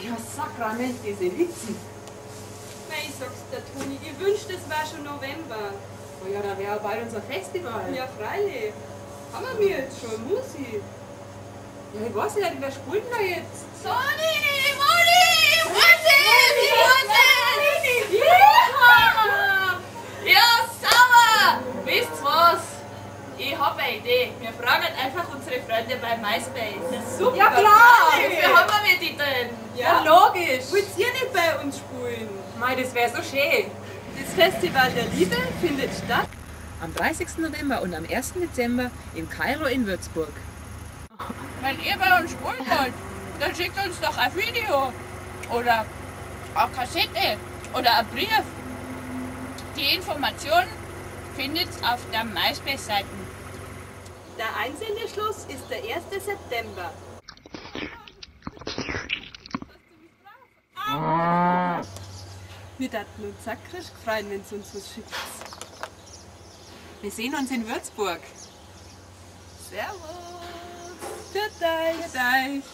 Ja, Sakrament, diese Litzen. Ich sag's dir, Toni, ich wünschte, es wäre schon November. Oh ja, da wäre auch bald unser Festival. Ja, freilich. Haben wir jetzt schon Musik? Ja, ich weiß nicht, wer spielt denn da jetzt? Toni! Wurzel! Ja, sauer! Wisst was? Ich hab eine Idee. Wir fragen einfach unsere Freunde bei MySpace. Das ist super. Ja, klar! Wofür haben wir die denn? Ja, logisch! Wollt ihr nicht bei uns spielen? Mei, das wäre so schön. Das Festival der Liebe findet statt Am 30. November und am 1. Dezember in Kairo in Würzburg. Wenn ihr bei uns spielen wollt, dann schickt uns doch ein Video oder eine Kassette oder ein Brief. Die Informationen findet ihr auf der MySpace-Seite. Der Einsendeschluss ist der 1. September. Wir würden uns sakrisch freuen, wenn ihr uns was schickt. Wir sehen uns in Würzburg. Servus! Für euch! Für euch.